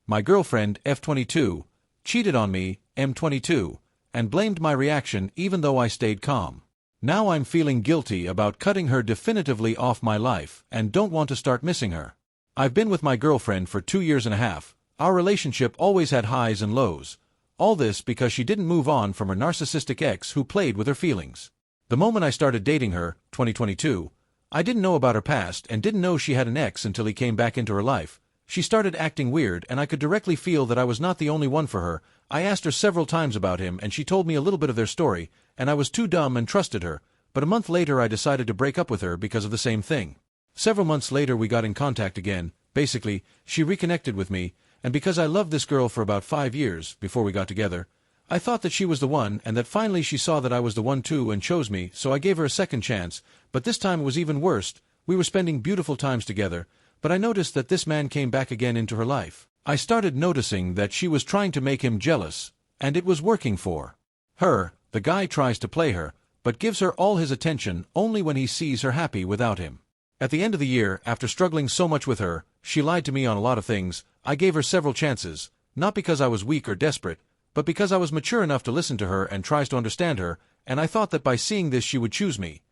My girlfriend, F22, cheated on me, M22, and blamed my reaction even though I stayed calm. Now I'm feeling guilty about cutting her definitively off my life and don't want to start missing her. I've been with my girlfriend for 2 years and a half. Our relationship always had highs and lows. All this because she didn't move on from her narcissistic ex who played with her feelings. The moment I started dating her, 2022, I didn't know about her past and didn't know she had an ex until he came back into her life. She started acting weird and I could directly feel that I was not the only one for her. I asked her several times about him and she told me a little bit of their story, and I was too dumb and trusted her, but a month later I decided to break up with her because of the same thing. Several months later we got in contact again. Basically, she reconnected with me, and because I loved this girl for about 5 years before we got together, I thought that she was the one and that finally she saw that I was the one too and chose me, so I gave her a second chance, but this time it was even worse. We were spending beautiful times together, but I noticed that this man came back again into her life. I started noticing that she was trying to make him jealous, and it was working for her. The guy tries to play her, but gives her all his attention only when he sees her happy without him. At the end of the year, after struggling so much with her, she lied to me on a lot of things. I gave her several chances, not because I was weak or desperate, but because I was mature enough to listen to her and tries to understand her, and I thought that by seeing this she would choose me.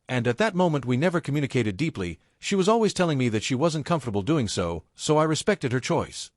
And at that moment we never communicated deeply. She was always telling me that she wasn't comfortable doing so, so I respected her choice.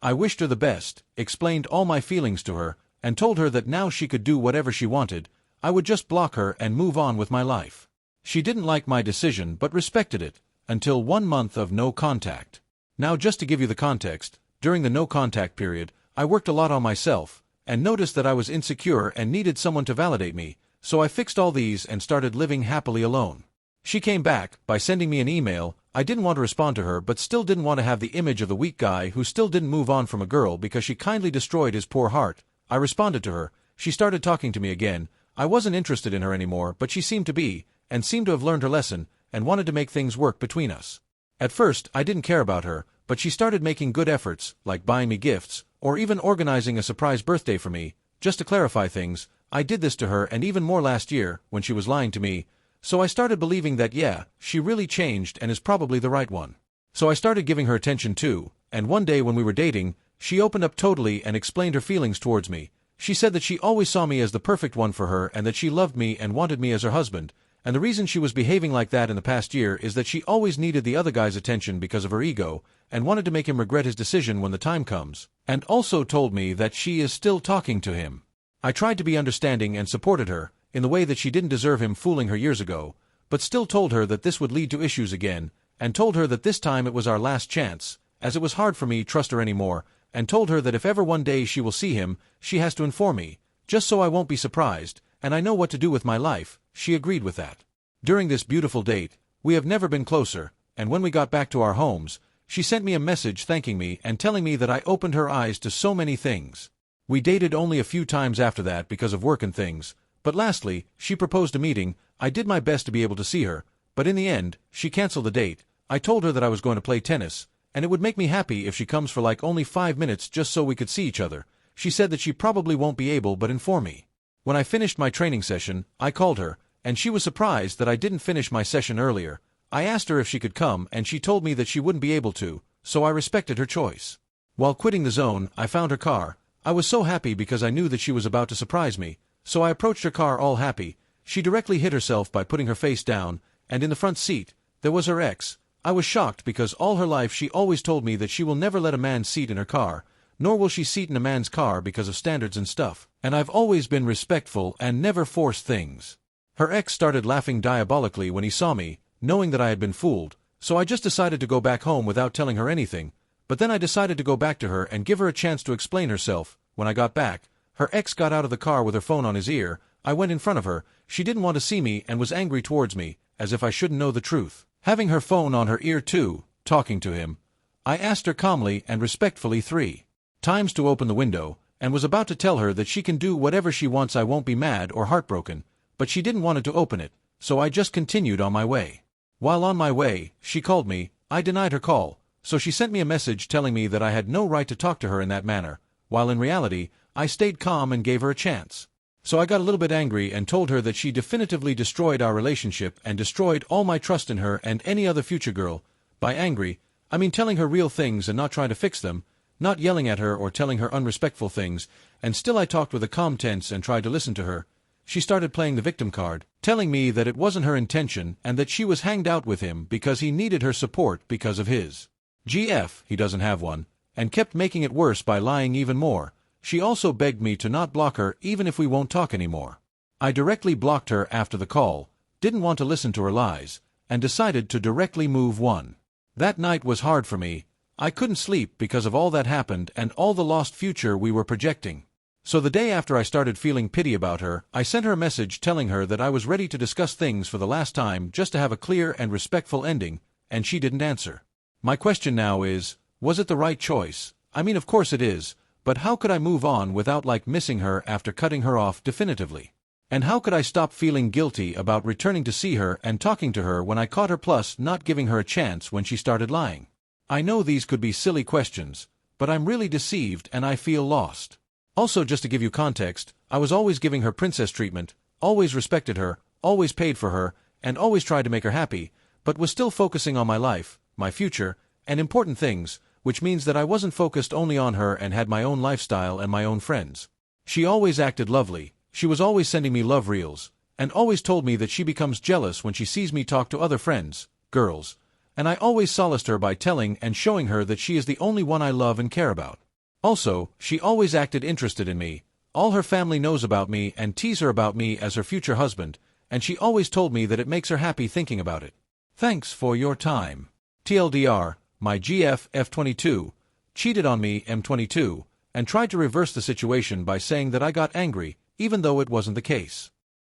I wished her the best, explained all my feelings to her, and told her that now she could do whatever she wanted. I would just block her and move on with my life. She didn't like my decision but respected it, until 1 month of no contact. Now just to give you the context, during the no contact period, I worked a lot on myself, and noticed that I was insecure and needed someone to validate me, so I fixed all these and started living happily alone. She came back by sending me an email. I didn't want to respond to her but still didn't want to have the image of the weak guy who still didn't move on from a girl because she kindly destroyed his poor heart. I responded to her. She started talking to me again. I wasn't interested in her anymore, but she seemed to be, and seemed to have learned her lesson, and wanted to make things work between us. At first, I didn't care about her, but she started making good efforts, like buying me gifts, or even organizing a surprise birthday for me. Just to clarify things, I did this to her and even more last year, when she was lying to me, so I started believing that yeah, she really changed and is probably the right one. So I started giving her attention too, and one day when we were dating, she opened up totally and explained her feelings towards me. She said that she always saw me as the perfect one for her and that she loved me and wanted me as her husband, and the reason she was behaving like that in the past year is that she always needed the other guy's attention because of her ego, and wanted to make him regret his decision when the time comes, and also told me that she is still talking to him. I tried to be understanding and supported her, in the way that she didn't deserve him fooling her years ago, but still told her that this would lead to issues again, and told her that this time it was our last chance, as it was hard for me to trust her anymore, and told her that if ever one day she will see him, she has to inform me, just so I won't be surprised, and I know what to do with my life. She agreed with that. During this beautiful date, we have never been closer, and when we got back to our homes, she sent me a message thanking me and telling me that I opened her eyes to so many things. We dated only a few times after that because of work and things, but lastly, she proposed a meeting. I did my best to be able to see her, but in the end, she canceled the date. I told her that I was going to play tennis, and it would make me happy if she comes for like only 5 minutes just so we could see each other. She said that she probably won't be able but inform me. When I finished my training session, I called her, and she was surprised that I didn't finish my session earlier. I asked her if she could come and she told me that she wouldn't be able to, so I respected her choice. While quitting the zone, I found her car. I was so happy because I knew that she was about to surprise me, so I approached her car all happy. She directly hit herself by putting her face down, and in the front seat, there was her ex. I was shocked because all her life she always told me that she will never let a man seat in her car, nor will she seat in a man's car because of standards and stuff, and I've always been respectful and never forced things. Her ex started laughing diabolically when he saw me, knowing that I had been fooled, so I just decided to go back home without telling her anything, but then I decided to go back to her and give her a chance to explain herself. When I got back, her ex got out of the car with her phone on his ear. I went in front of her. She didn't want to see me and was angry towards me, as if I shouldn't know the truth. Having her phone on her ear too, talking to him, I asked her calmly and respectfully 3 times to open the window, and was about to tell her that she can do whatever she wants. I won't be mad or heartbroken, but she didn't want to open it, so I just continued on my way. While on my way, she called me. I denied her call, so she sent me a message telling me that I had no right to talk to her in that manner, while in reality, I stayed calm and gave her a chance. So I got a little bit angry and told her that she definitively destroyed our relationship and destroyed all my trust in her and any other future girl. By angry, I mean telling her real things and not trying to fix them. not yelling at her or telling her unrespectful things, and still I talked with a calm tense and tried to listen to her. She started playing the victim card, telling me that it wasn't her intention and that she was hanged out with him because he needed her support because of his GF, he doesn't have one, and kept making it worse by lying even more. She also begged me to not block her even if we won't talk anymore. I directly blocked her after the call, didn't want to listen to her lies, and decided to directly move on. That night was hard for me. I couldn't sleep because of all that happened and all the lost future we were projecting. So the day after I started feeling pity about her, I sent her a message telling her that I was ready to discuss things for the last time just to have a clear and respectful ending, and she didn't answer. My question now is, was it the right choice? I mean, of course it is, but how could I move on without missing her after cutting her off definitively? And how could I stop feeling guilty about returning to see her and talking to her when I caught her plus not giving her a chance when she started lying? I know these could be silly questions, but I'm really deceived and I feel lost. Also, just to give you context, I was always giving her princess treatment, always respected her, always paid for her, and always tried to make her happy, but was still focusing on my life, my future, and important things, which means that I wasn't focused only on her and had my own lifestyle and my own friends. She always acted lovely, she was always sending me love reels, and always told me that she becomes jealous when she sees me talk to other friends, girls, and I always solaced her by telling and showing her that she is the only one I love and care about. Also, she always acted interested in me, all her family knows about me and tease her about me as her future husband, and she always told me that it makes her happy thinking about it. Thanks for your time. TLDR, my GF F22 cheated on me M22, and tried to reverse the situation by saying that I got angry, even though it wasn't the case.